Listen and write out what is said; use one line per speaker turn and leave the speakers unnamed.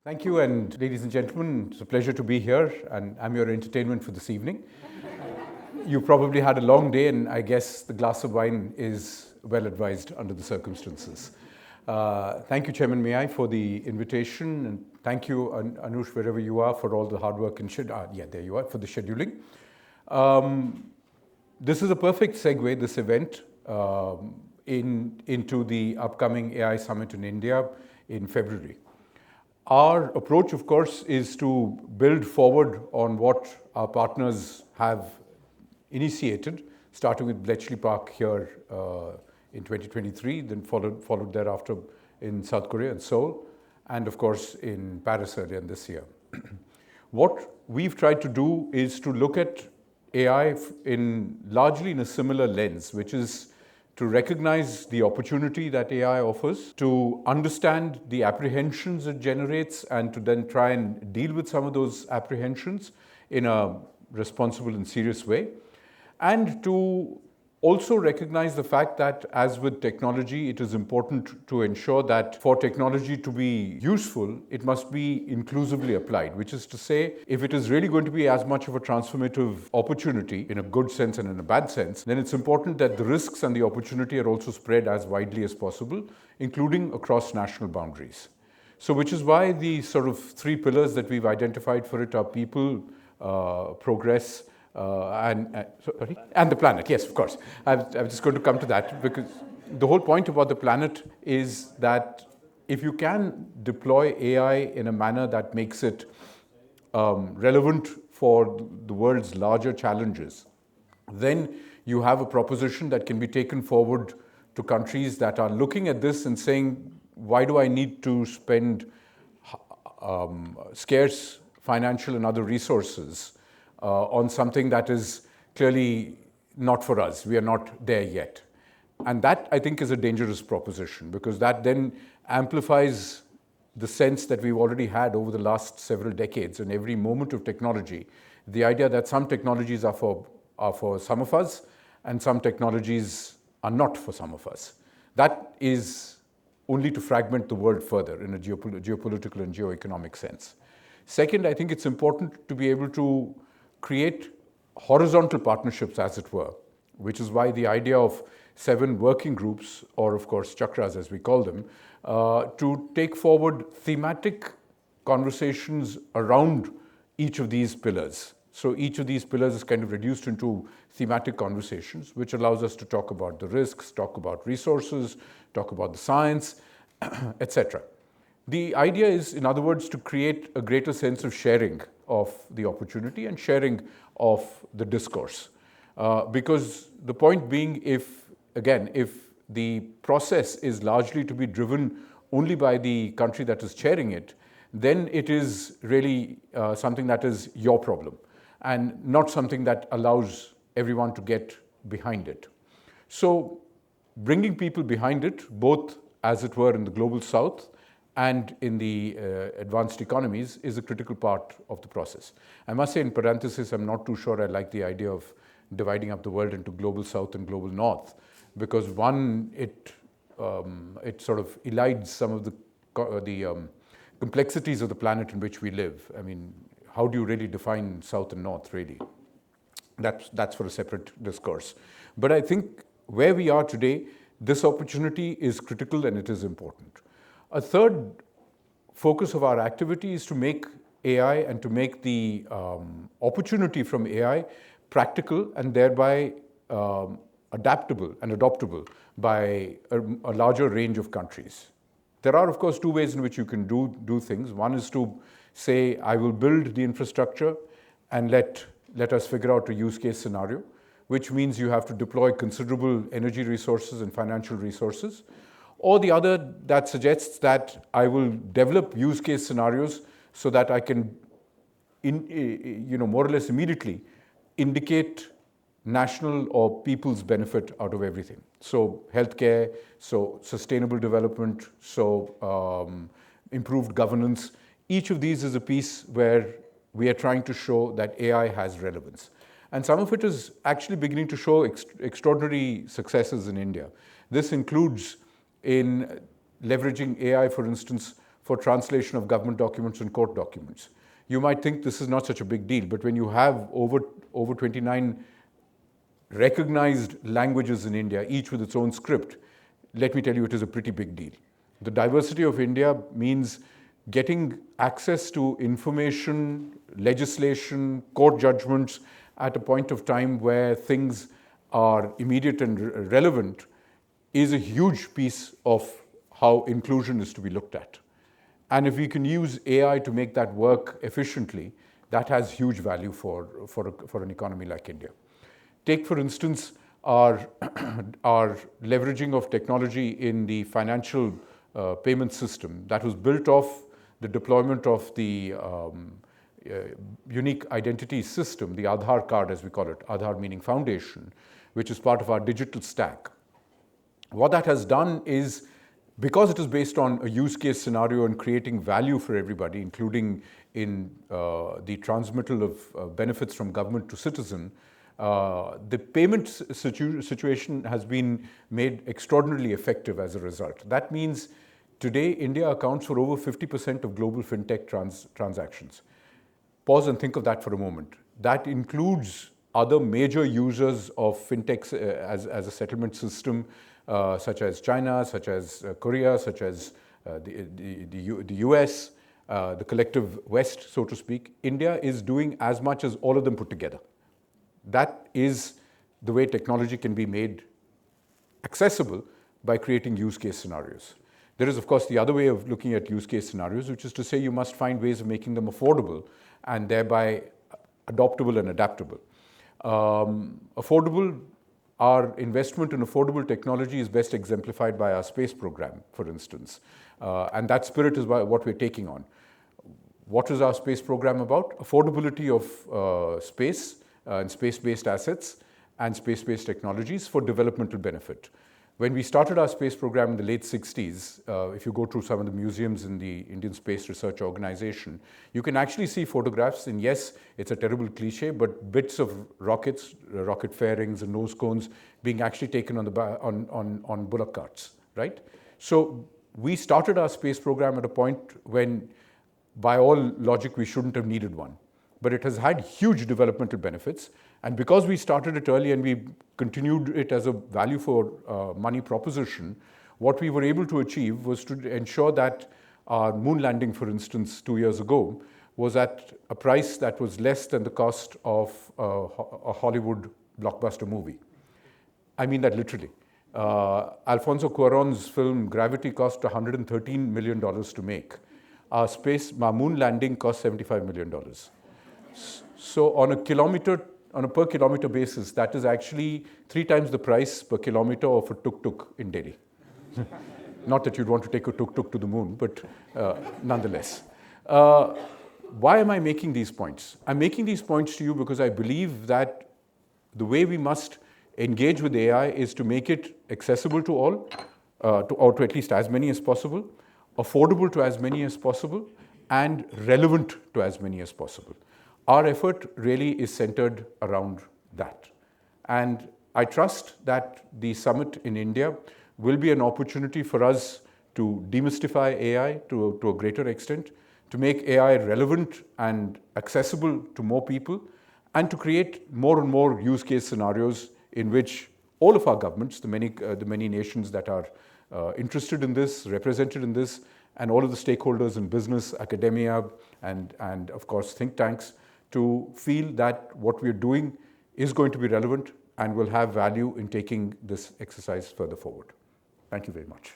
Thank you, and ladies and gentlemen, it's a pleasure to be here, and I'm your entertainment for this evening. You probably had a long day, and I guess the glass of wine is well advised under the circumstances. Thank you, Chairman Miyai, for the invitation, and thank you, Anush, wherever you are, for all the hard work and there you are, for the scheduling. This is a perfect segue, this event, into the upcoming AI Summit in India in February. Our approach, of course, is to build forward on what our partners have initiated, starting with Bletchley Park here in 2023, then followed thereafter in South Korea and Seoul, and of course in Paris earlier this year. What we've tried to do is to look at AI largely in a similar lens, which is to recognize the opportunity that AI offers, to understand the apprehensions it generates, and to then try and deal with some of those apprehensions in a responsible and serious way, and to also recognize the fact that, as with technology, it is important to ensure that for technology to be useful, it must be inclusively applied, which is to say, if it is really going to be as much of a transformative opportunity in a good sense and in a bad sense, then it's important that the risks and the opportunity are also spread as widely as possible, including across national boundaries. So which is why the sort of three pillars that we've identified for it are people, progress, and the planet. Yes, of course. I was just going to come to that, because the whole point about the planet is that if you can deploy AI in a manner that makes it relevant for the world's larger challenges, then you have a proposition that can be taken forward to countries that are looking at this and saying, why do I need to spend scarce financial and other resources on something that is clearly not for us? We are not there yet. And that, I think, is a dangerous proposition, because that then amplifies the sense that we've already had over the last several decades in every moment of technology, the idea that some technologies are for some of us and some technologies are not for some of us. That is only to fragment the world further in a geopolitical and geoeconomic sense. Second, I think it's important to be able to create horizontal partnerships, as it were, which is why the idea of 7 working groups, or of course chakras as we call them, to take forward thematic conversations around each of these pillars. So each of these pillars is kind of reduced into thematic conversations, which allows us to talk about the risks, talk about resources, talk about the science, etc. The idea is, in other words, to create a greater sense of sharing of the opportunity and sharing of the discourse. Because the point being, if the process is largely to be driven only by the country that is chairing it, then it is really something that is your problem and not something that allows everyone to get behind it. So bringing people behind it, both as it were in the global south and in the advanced economies, is a critical part of the process. I must say, in parenthesis, I'm not too sure I like the idea of dividing up the world into global south and global north, because one, it sort of elides some of the complexities of the planet in which we live. I mean, how do you really define south and north, really? That's for a separate discourse. But I think where we are today, this opportunity is critical and it is important. A third focus of our activity is to make AI and to make the opportunity from AI practical and thereby adaptable and adoptable by a larger range of countries. There are, of course, 2 ways in which you can do things. One is to say, I will build the infrastructure and let us figure out a use case scenario, which means you have to deploy considerable energy resources and financial resources. Or the other that suggests that I will develop use case scenarios so that I can, more or less immediately indicate national or people's benefit out of everything. So healthcare, so sustainable development, so improved governance. Each of these is a piece where we are trying to show that AI has relevance. And some of it is actually beginning to show extraordinary successes in India. This includes in leveraging AI, for instance, for translation of government documents and court documents. You might think this is not such a big deal, but when you have over 29 recognized languages in India, each with its own script, let me tell you, it is a pretty big deal. The diversity of India means getting access to information, legislation, court judgments at a point of time where things are immediate and relevant is a huge piece of how inclusion is to be looked at. And if we can use AI to make that work efficiently, that has huge value for an economy like India. Take, for instance, our leveraging of technology in the financial payment system that was built off the deployment of the unique identity system, the Aadhaar card as we call it, Aadhaar meaning foundation, which is part of our digital stack. What that has done is, because it is based on a use case scenario and creating value for everybody, including in the transmittal of benefits from government to citizen, the payment situation has been made extraordinarily effective as a result. That means today India accounts for over 50% of global fintech transactions. Pause and think of that for a moment. That includes other major users of fintechs as a settlement system, such as China, such as Korea, such as the US, the collective West, so to speak. India is doing as much as all of them put together. That is the way technology can be made accessible, by creating use case scenarios. There is, of course, the other way of looking at use case scenarios, which is to say you must find ways of making them affordable and thereby adoptable and adaptable. Our investment in affordable technology is best exemplified by our space program, for instance. And that spirit is what we're taking on. What is our space program about? Affordability of space and space-based assets and space-based technologies for developmental benefit. When we started our space program in the late 60s, if you go to some of the museums in the Indian Space Research Organization, you can actually see photographs, and yes, it's a terrible cliche, but bits of rockets, rocket fairings and nose cones being actually taken on bullock carts, right? So we started our space program at a point when, by all logic, we shouldn't have needed one. But it has had huge developmental benefits. And because we started it early and we continued it as a value for money proposition, what we were able to achieve was to ensure that our moon landing, for instance, 2 years ago, was at a price that was less than the cost of a Hollywood blockbuster movie. I mean that literally. Alfonso Cuarón's film Gravity cost $113 million to make. Our moon landing cost $75 million. So on a per kilometer basis, that is actually 3 times the price per kilometer of a tuk-tuk in Delhi. Not that you'd want to take a tuk-tuk to the moon, but nonetheless. Why am I making these points? I'm making these points to you because I believe that the way we must engage with AI is to make it accessible to all, or to at least as many as possible, affordable to as many as possible, and relevant to as many as possible. Our effort really is centered around that. And I trust that the summit in India will be an opportunity for us to demystify AI to a greater extent, to make AI relevant and accessible to more people, and to create more and more use case scenarios in which all of our governments, the many nations that are interested in this, represented in this, and all of the stakeholders in business, academia, and of course think tanks, to feel that what we're doing is going to be relevant and will have value in taking this exercise further forward. Thank you very much.